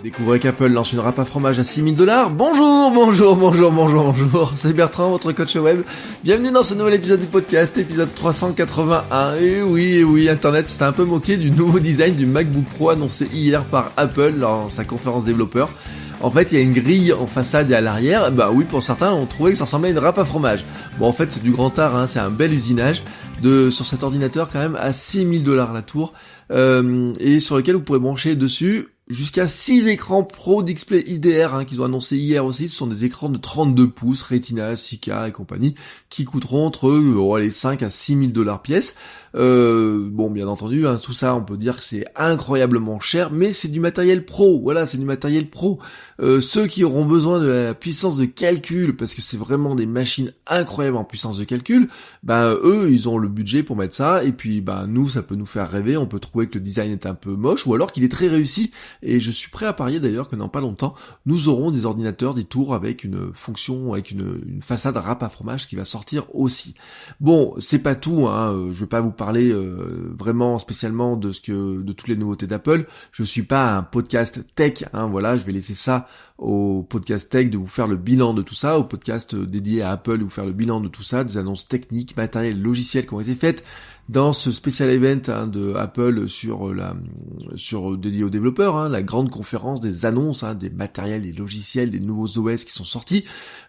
Découvrez qu'Apple lance une râpe à fromage à $6 000. Bonjour. C'est Bertrand, votre coach web. Bienvenue dans ce nouvel épisode du podcast, épisode 381. Et oui, Internet s'est un peu moqué du nouveau design du MacBook Pro annoncé hier par Apple lors de sa conférence développeur. En fait, il y a une grille en façade et à l'arrière. Bah oui, pour certains, on trouvait que ça ressemblait à une râpe à fromage. Bon, en fait, c'est du grand art, hein. C'est un bel usinage sur cet ordinateur quand même à $6 000 la tour, et sur lequel vous pourrez brancher dessus jusqu'à 6 écrans Pro Display XDR, qu'ils ont annoncé hier aussi. Ce sont des écrans de 32 pouces, Retina, 6K et compagnie, qui coûteront entre les 5 à $6 000 pièce. Bon, bien entendu, tout ça, on peut dire que c'est incroyablement cher, mais c'est du matériel pro. Voilà, c'est du matériel pro. Ceux qui auront besoin de la puissance de calcul, parce que c'est vraiment des machines incroyables en puissance de calcul, eux, ils ont le budget pour mettre ça. Et puis, nous, ça peut nous faire rêver. On peut trouver que le design est un peu moche, ou alors qu'il est très réussi. Et je suis prêt à parier d'ailleurs que dans pas longtemps, nous aurons des ordinateurs, des tours avec une fonction, avec une façade râpe à fromage qui va sortir aussi. Bon, c'est pas tout, je vais pas vous parler vraiment spécialement de toutes les nouveautés d'Apple. Je suis pas un podcast tech, je vais laisser ça au podcast tech de vous faire le bilan de tout ça, au podcast dédié à Apple de vous faire le bilan de tout ça, des annonces techniques, matérielles, logiciels qui ont été faites dans ce spécial event de Apple dédié aux développeurs, la grande conférence des annonces, des matériels, des logiciels, des nouveaux OS qui sont sortis.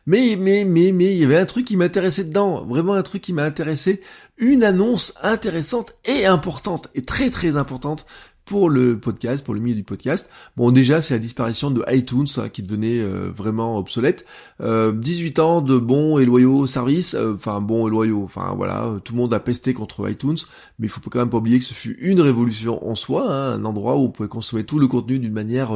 Mais il y avait un truc qui m'intéressait dedans, vraiment un truc qui m'a intéressé, une annonce intéressante et importante, et très très importante pour le podcast, pour le milieu du podcast. Bon, déjà, c'est la disparition de iTunes, qui devenait vraiment obsolète. 18 ans de bons et loyaux services, tout le monde a pesté contre iTunes, mais il faut quand même pas oublier que ce fut une révolution en soi, un endroit où on pouvait consommer tout le contenu d'une manière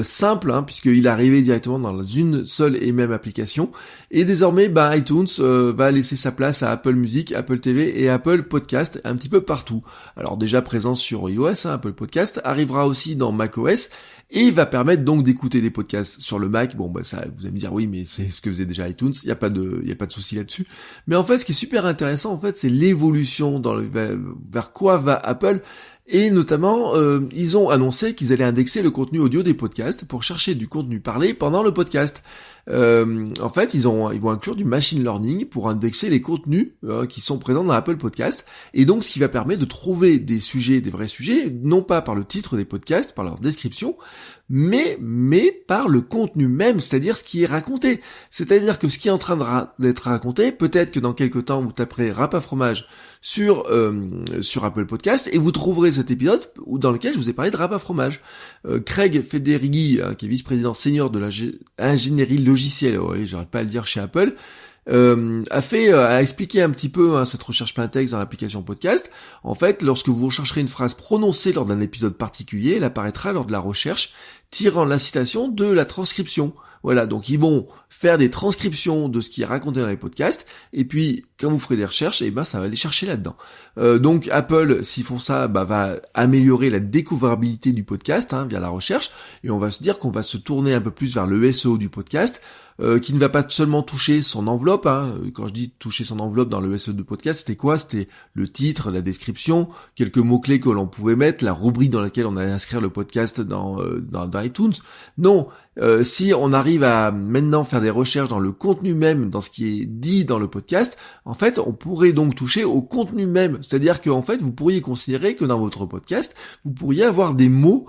simple, puisqu'il arrivait directement dans une seule et même application. Et désormais, iTunes va laisser sa place à Apple Music, Apple TV et Apple Podcast un petit peu partout. Alors déjà présent sur iOS, Apple Podcast arrivera aussi dans macOS et va permettre donc d'écouter des podcasts sur le Mac. Bon, ça, vous allez me dire oui, mais c'est ce que faisait déjà iTunes. Il y a pas de souci là-dessus. Mais en fait, ce qui est super intéressant, en fait, c'est l'évolution vers quoi va Apple. Et notamment, ils ont annoncé qu'ils allaient indexer le contenu audio des podcasts pour chercher du contenu parlé pendant le podcast. En fait, ils vont inclure du machine learning pour indexer les contenus qui sont présents dans Apple Podcast. Et donc, ce qui va permettre de trouver des vrais sujets, non pas par le titre des podcasts, par leur description, mais par le contenu même, c'est-à-dire ce qui est raconté. C'est-à-dire que ce qui est en train d'être raconté, peut-être que dans quelques temps, vous taperez râpe à fromage sur Apple Podcast et vous trouverez cet épisode dans lequel je vous ai parlé de râpe à fromage. Craig Federighi, qui est vice-président senior de l'ingénierie logicielle, j'arrête pas à le dire chez Apple, a expliqué un petit peu cette recherche Pintex dans l'application podcast. En fait, lorsque vous rechercherez une phrase prononcée lors d'un épisode particulier, elle apparaîtra lors de la recherche, tirant la citation de la transcription. Voilà, donc ils vont faire des transcriptions de ce qui est raconté dans les podcasts, et puis quand vous ferez des recherches, ça va les chercher là-dedans. Donc Apple, s'ils font ça, va améliorer la découvrabilité du podcast via la recherche, et on va se dire qu'on va se tourner un peu plus vers le SEO du podcast, qui ne va pas seulement toucher son enveloppe. Quand je dis toucher son enveloppe dans le SEO du podcast, c'était quoi? C'était le titre, la description, quelques mots-clés que l'on pouvait mettre, la rubrique dans laquelle on allait inscrire le podcast dans iTunes. Non, si on arrive à maintenant faire des recherches dans le contenu même, dans ce qui est dit dans le podcast, en fait, on pourrait donc toucher au contenu même. C'est-à-dire que, en fait, vous pourriez considérer que dans votre podcast, vous pourriez avoir des mots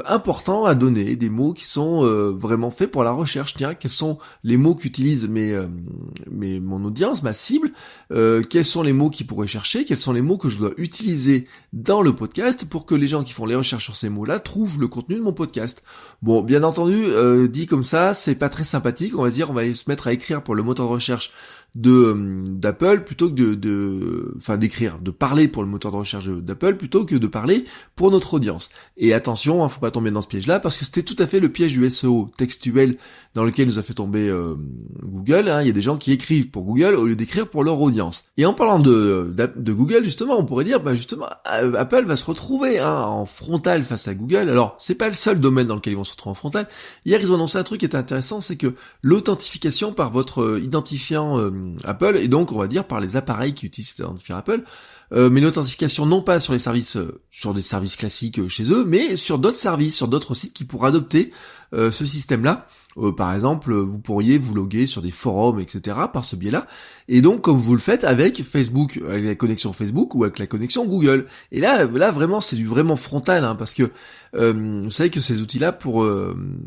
importants à donner, des mots qui sont vraiment faits pour la recherche. Tiens, quels sont les mots qu'utilise mon audience, ma cible, quels sont les mots qu'ils pourraient chercher, quels sont les mots que je dois utiliser dans le podcast pour que les gens qui font les recherches sur ces mots-là trouvent le contenu de mon podcast. Bon, bien entendu, dit comme ça, c'est pas très sympathique. On va se mettre à écrire pour le moteur de recherche d'Apple plutôt que de parler pour le moteur de recherche d'Apple plutôt que de parler pour notre audience. Et attention, faut pas tomber dans ce piège-là, parce que c'était tout à fait le piège du SEO textuel dans lequel nous a fait tomber Google. Il y a des gens qui écrivent pour Google au lieu d'écrire pour leur audience. Et en parlant de Google, justement, on pourrait dire, Apple va se retrouver en frontal face à Google. Alors, c'est pas le seul domaine dans lequel ils vont se retrouver en frontal. Hier, ils ont annoncé un truc qui est intéressant, c'est que l'authentification par votre identifiant Apple, et donc on va dire par les appareils qui utilisent cet identifiant Apple, mais l'authentification non pas sur les services, sur des services classiques chez eux, mais sur d'autres services, sur d'autres sites qui pourraient adopter ce système-là. Par exemple, vous pourriez vous loguer sur des forums, etc. par ce biais-là. Et donc, comme vous le faites avec Facebook, avec la connexion Facebook ou avec la connexion Google. Et là vraiment, c'est du vraiment frontal, hein, parce que vous savez que ces outils-là,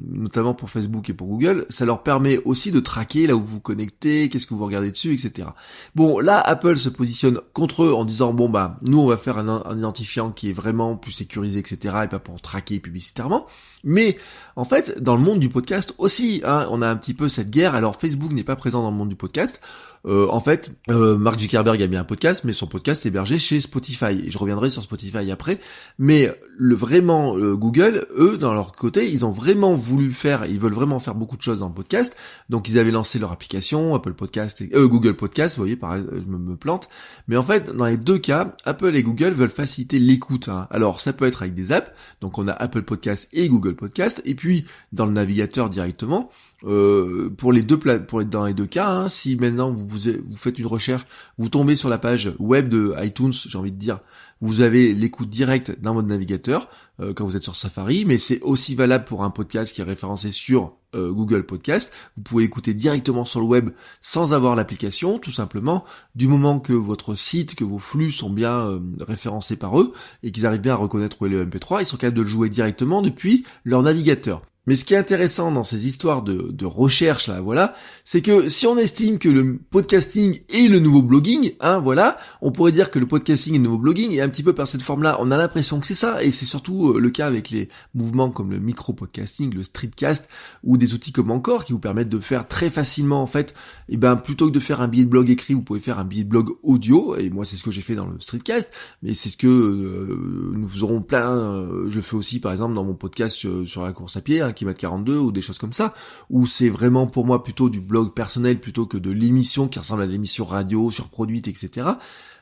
notamment pour Facebook et pour Google, ça leur permet aussi de traquer là où vous vous connectez, qu'est-ce que vous regardez dessus, etc. Bon, là, Apple se positionne contre eux en disant, bon bah, nous on va faire un identifiant qui est vraiment plus sécurisé, etc. et pas pour traquer publicitairement. Mais en fait, dans le monde du podcast aussi, hein, on a un petit peu cette guerre. Alors Facebook n'est pas présent dans le monde du podcast. Mark Zuckerberg a mis un podcast, mais son podcast est hébergé chez Spotify. Et je reviendrai sur Spotify après. Mais Google, eux, dans leur côté, ils ont vraiment ils veulent vraiment faire beaucoup de choses dans le podcast. Donc ils avaient lancé leur application, Apple Podcast, Google Podcast, vous voyez, pareil, je me plante. Mais en fait, dans les deux cas, Apple et Google veulent faciliter l'écoute, hein. Alors ça peut être avec des apps. Donc on a Apple Podcast et Google Podcast. Et puis dans le navigateur directement. Dans les deux cas, hein, si maintenant vous faites une recherche, vous tombez sur la page web de iTunes, j'ai envie de dire, vous avez l'écoute directe dans votre navigateur quand vous êtes sur Safari, mais c'est aussi valable pour un podcast qui est référencé sur Google Podcast. Vous pouvez écouter directement sur le web sans avoir l'application, tout simplement, du moment que votre site, que vos flux sont bien référencés par eux et qu'ils arrivent bien à reconnaître où est le MP3, ils sont capables de le jouer directement depuis leur navigateur. Mais ce qui est intéressant dans ces histoires de recherche là, voilà, c'est que si on estime que le podcasting est le nouveau blogging, hein, voilà, on pourrait dire que le podcasting est le nouveau blogging, et un petit peu par cette forme-là, on a l'impression que c'est ça, et c'est surtout le cas avec les mouvements comme le micro-podcasting, le streetcast, ou des outils comme Encore qui vous permettent de faire très facilement, en fait, et plutôt que de faire un billet de blog écrit, vous pouvez faire un billet de blog audio, et moi c'est ce que j'ai fait dans le streetcast, mais c'est ce que nous aurons plein, je fais aussi par exemple dans mon podcast sur la course à pied, hein, km 42 ou des choses comme ça, où c'est vraiment pour moi plutôt du blog personnel plutôt que de l'émission qui ressemble à l'émission radio surproduite, etc.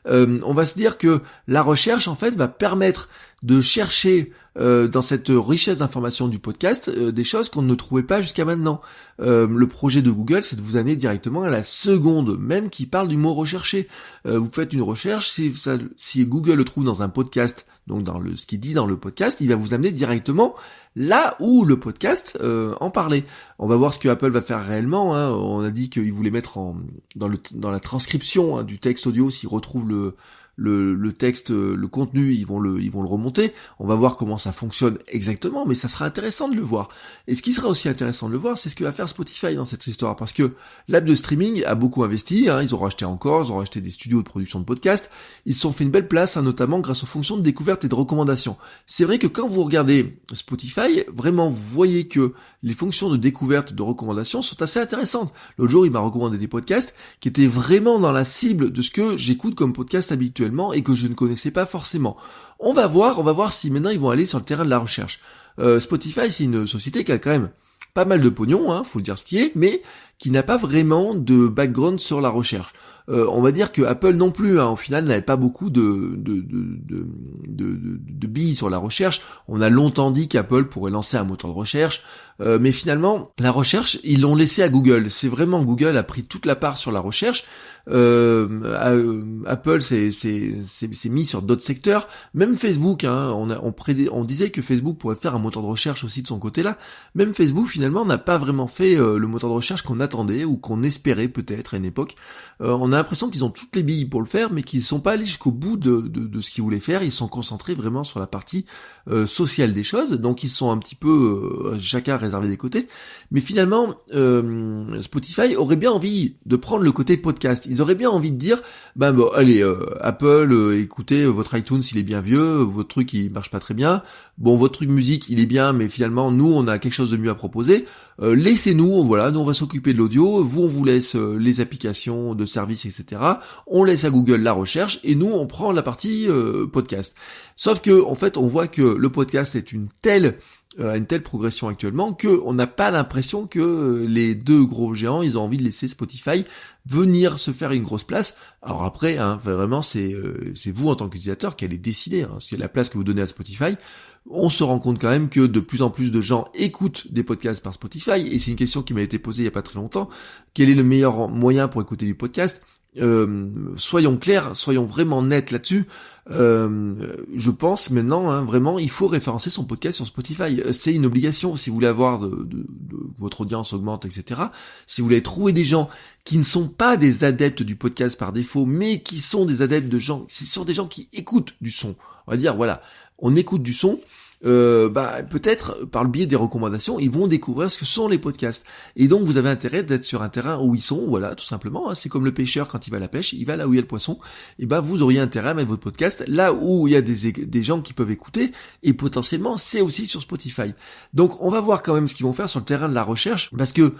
On va se dire que la recherche en fait va permettre de chercher dans cette richesse d'informations du podcast des choses qu'on ne trouvait pas jusqu'à maintenant. Le projet de Google, c'est de vous amener directement à la seconde même qui parle du mot recherché. Vous faites une recherche, si Google le trouve dans un podcast, donc dans ce qu'il dit dans le podcast, il va vous amener directement là où le podcast en parlait. On va voir ce que Apple va faire réellement, hein. On a dit qu'il voulait mettre dans la transcription, hein, du texte audio, s'il retrouve le texte, le contenu, ils vont le remonter. On va voir comment ça fonctionne exactement, mais ça sera intéressant de le voir. Et ce qui sera aussi intéressant de le voir, c'est ce que va faire Spotify dans cette histoire, parce que l'app de streaming a beaucoup investi, hein, ils ont racheté Encore, ils ont racheté des studios de production de podcasts, ils se sont fait une belle place, hein, notamment grâce aux fonctions de découverte et de recommandation. C'est vrai que quand vous regardez Spotify, vraiment vous voyez que les fonctions de découverte, de recommandation sont assez intéressantes. L'autre jour, il m'a recommandé des podcasts qui étaient vraiment dans la cible de ce que j'écoute comme podcast habituellement et que je ne connaissais pas forcément. On va voir si maintenant ils vont aller sur le terrain de la recherche. Spotify, c'est une société qui a quand même pas mal de pognon, hein, faut le dire ce qui est, mais qui n'a pas vraiment de background sur la recherche. On va dire que Apple non plus, hein, au final, n'avait pas beaucoup de billes sur la recherche. On a longtemps dit qu'Apple pourrait lancer un moteur de recherche, mais finalement, la recherche, ils l'ont laissé à Google. C'est vraiment Google a pris toute la part sur la recherche. Apple s'est mis sur d'autres secteurs, même Facebook, hein, on disait que Facebook pourrait faire un moteur de recherche aussi de son côté là. Même Facebook finalement n'a pas vraiment fait le moteur de recherche qu'on attendait ou qu'on espérait peut-être à une époque. On a l'impression qu'ils ont toutes les billes pour le faire, mais qu'ils sont pas allés jusqu'au bout de ce qu'ils voulaient faire. Ils sont concentrés vraiment sur la partie sociale des choses, donc ils sont un petit peu chacun réservé des côtés. Mais finalement, Spotify aurait bien envie de prendre le côté podcast. Ils auraient bien envie de dire, allez, Apple, écoutez, votre iTunes il est bien vieux, votre truc il marche pas très bien, bon votre truc musique il est bien, mais finalement nous on a quelque chose de mieux à proposer, laissez-nous, voilà, nous on va s'occuper de l'audio, vous on vous laisse les applications de services, etc. On laisse à Google la recherche, et nous on prend la partie podcast. Sauf que en fait on voit que le podcast est une telle progression actuellement que on n'a pas l'impression que les deux gros géants ils ont envie de laisser Spotify venir se faire une grosse place. Alors après, hein, vraiment c'est vous en tant qu'utilisateur qui allez décider, hein, c'est la place que vous donnez à Spotify. On se rend compte quand même que de plus en plus de gens écoutent des podcasts par Spotify, et c'est une question qui m'a été posée il y a pas très longtemps. Quel est le meilleur moyen pour écouter du podcast ? soyons clairs, soyons vraiment nets là-dessus. Je pense maintenant, vraiment, il faut référencer son podcast sur Spotify. C'est une obligation si vous voulez avoir de votre audience augmente, etc. Si vous voulez trouver des gens qui ne sont pas des adeptes du podcast par défaut, mais qui sont des adeptes de gens, ce sont des gens qui écoutent du son. On va dire, voilà, on écoute du son. Peut-être par le biais des recommandations, ils vont découvrir ce que sont les podcasts. Et donc vous avez intérêt d'être sur un terrain où ils sont, voilà, tout simplement. C'est comme le pêcheur quand il va à la pêche, il va là où il y a le poisson. Et vous auriez intérêt à mettre votre podcast là où il y a des gens qui peuvent écouter, et potentiellement c'est aussi sur Spotify. Donc on va voir quand même ce qu'ils vont faire sur le terrain de la recherche, parce que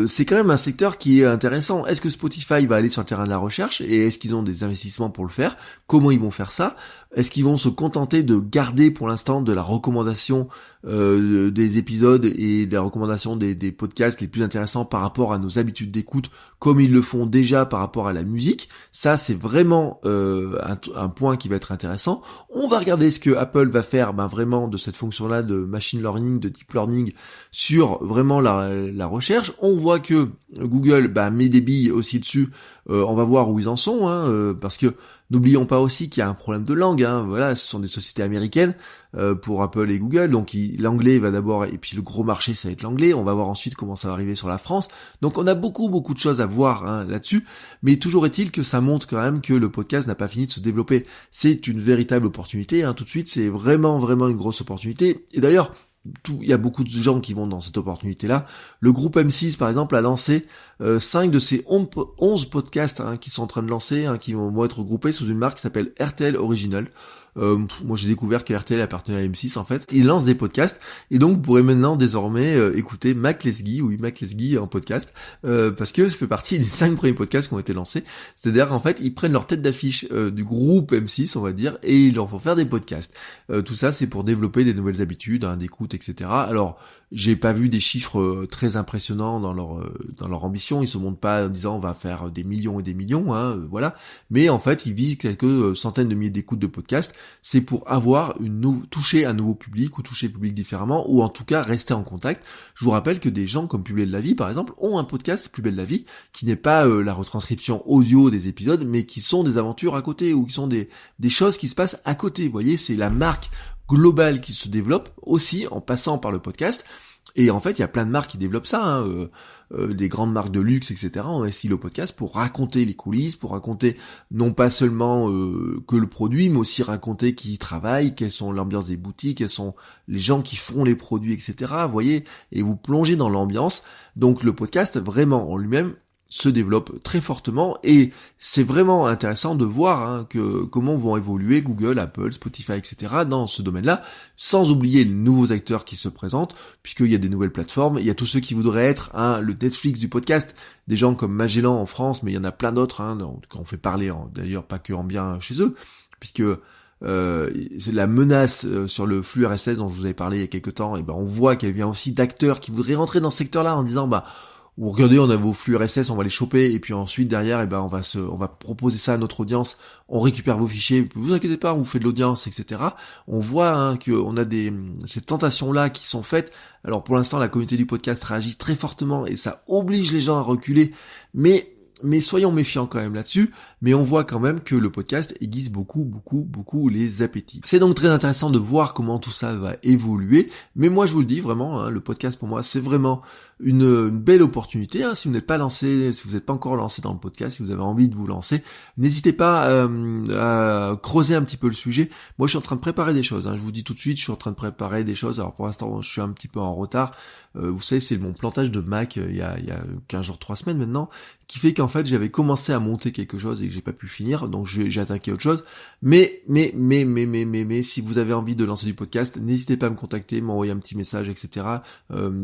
c'est quand même un secteur qui est intéressant. Est-ce que Spotify va aller sur le terrain de la recherche, et est-ce qu'ils ont des investissements pour le faire? Comment ils vont faire ça? Est-ce qu'ils vont se contenter de garder pour l'instant de la recommandation des épisodes et de la recommandation des podcasts les plus intéressants par rapport à nos habitudes d'écoute, comme ils le font déjà par rapport à la musique? Ça, c'est vraiment un point qui va être intéressant. On va regarder ce que Apple va faire vraiment de cette fonction-là de machine learning, de deep learning sur vraiment la recherche. On voit que Google met des billes aussi dessus. On va voir où ils en sont, parce que n'oublions pas aussi qu'il y a un problème de langue, voilà, ce sont des sociétés américaines pour Apple et Google, donc l'anglais va d'abord, et puis le gros marché ça va être l'anglais, on va voir ensuite comment ça va arriver sur la France, donc on a beaucoup de choses à voir là-dessus, mais toujours est-il que ça montre quand même que le podcast n'a pas fini de se développer. C'est une véritable opportunité, tout de suite, c'est vraiment une grosse opportunité, et d'ailleurs, il y a beaucoup de gens qui vont dans cette opportunité-là. Le groupe M6, par exemple, a lancé 5 de ces 11 podcasts qui sont en train de lancer, qui vont être regroupés sous une marque qui s'appelle RTL Original. Moi j'ai découvert que RTL appartenait à M6 en fait. Ils lancent des podcasts et donc vous pourrez maintenant désormais écouter Mac Lesguy en podcast, parce que ça fait partie des 5 premiers podcasts qui ont été lancés. C'est-à-dire qu'en fait ils prennent leur tête d'affiche du groupe M6 on va dire et ils leur font faire des podcasts. Tout ça c'est pour développer des nouvelles habitudes, d'écoute, etc. Alors j'ai pas vu des chiffres très impressionnants dans leur ambition, ils se montrent pas en disant on va faire des millions et des millions, voilà. Mais en fait, ils visent quelques centaines de milliers d'écoutes de podcasts. C'est pour avoir toucher un nouveau public ou toucher le public différemment, ou en tout cas rester en contact. Je vous rappelle que des gens comme Plus belle la vie, par exemple, ont un podcast Plus belle la vie, qui n'est pas la retranscription audio des épisodes, mais qui sont des aventures à côté, ou qui sont des choses qui se passent à côté. Vous voyez, c'est la marque globale qui se développe aussi en passant par le podcast. Et en fait, il y a plein de marques qui développent ça, des grandes marques de luxe, etc. ont investi le podcast pour raconter les coulisses, pour raconter non pas seulement que le produit, mais aussi raconter qui y travaille, quelles sont l'ambiance des boutiques, quels sont les gens qui font les produits, etc. Vous voyez, et vous plongez dans l'ambiance. Donc le podcast, vraiment en lui-même, se développe très fortement et c'est vraiment intéressant de voir comment vont évoluer Google, Apple, Spotify, etc. dans ce domaine-là, sans oublier les nouveaux acteurs qui se présentent, puisqu'il y a des nouvelles plateformes, il y a tous ceux qui voudraient être le Netflix du podcast, des gens comme Magellan en France, mais il y en a plein d'autres, qu'on fait parler d'ailleurs pas que en bien chez eux, puisque c'est la menace sur le flux RSS dont je vous avais parlé il y a quelques temps, et on voit qu'elle vient aussi d'acteurs qui voudraient rentrer dans ce secteur-là en disant ou regardez, on a vos flux RSS, on va les choper, et puis ensuite derrière, on va proposer ça à notre audience, on récupère vos fichiers, vous inquiétez pas, on vous fait de l'audience, etc. On voit qu'on a ces tentations-là qui sont faites. Alors pour l'instant, la communauté du podcast réagit très fortement, et ça oblige les gens à reculer, mais soyons méfiants quand même là-dessus, mais on voit quand même que le podcast aiguise beaucoup les appétits. C'est donc très intéressant de voir comment tout ça va évoluer, mais moi je vous le dis vraiment, le podcast pour moi c'est vraiment une belle opportunité, si vous n'êtes pas lancé, si vous n'êtes pas encore lancé dans le podcast, si vous avez envie de vous lancer, n'hésitez pas à creuser un petit peu le sujet. Moi je suis en train de préparer des choses, je vous dis tout de suite, je suis en train de préparer des choses, alors pour l'instant je suis un petit peu en retard, vous savez c'est mon plantage de Mac il y a 15 jours, 3 semaines maintenant, qui fait qu'en fait j'avais commencé à monter quelque chose et que j'ai pas pu finir, donc j'ai attaqué autre chose, mais si vous avez envie de lancer du podcast, n'hésitez pas à me contacter, m'envoyer un petit message, etc.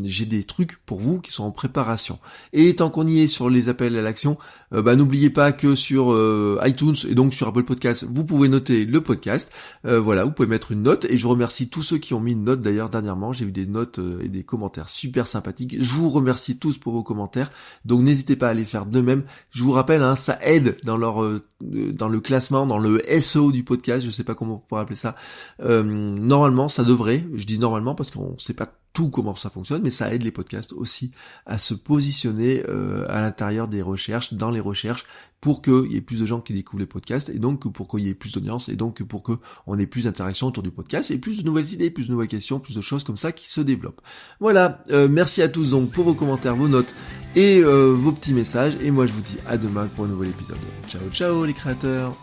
J'ai des trucs pour vous qui sont en préparation. Et tant qu'on y est sur les appels à l'action, n'oubliez pas que sur iTunes et donc sur Apple Podcast, vous pouvez noter le podcast, voilà, vous pouvez mettre une note, et je remercie tous ceux qui ont mis une note d'ailleurs dernièrement, j'ai eu des notes et des commentaires super sympathiques, je vous remercie tous pour vos commentaires, donc n'hésitez pas à les faire de même. Je vous rappelle, ça aide dans le classement, dans le SEO du podcast, je sais pas comment on pourrait appeler ça. Normalement, ça devrait, je dis normalement parce qu'on sait pas tout comment ça fonctionne, mais ça aide les podcasts aussi à se positionner à l'intérieur des recherches, dans les recherches, pour qu'il y ait plus de gens qui découvrent les podcasts, et donc pour qu'il y ait plus d'audience, et donc pour qu'on ait plus d'interactions autour du podcast, et plus de nouvelles idées, plus de nouvelles questions, plus de choses comme ça qui se développent. Voilà, merci à tous donc pour vos commentaires, vos notes, et vos petits messages, et moi je vous dis à demain pour un nouvel épisode. Ciao ciao les créateurs.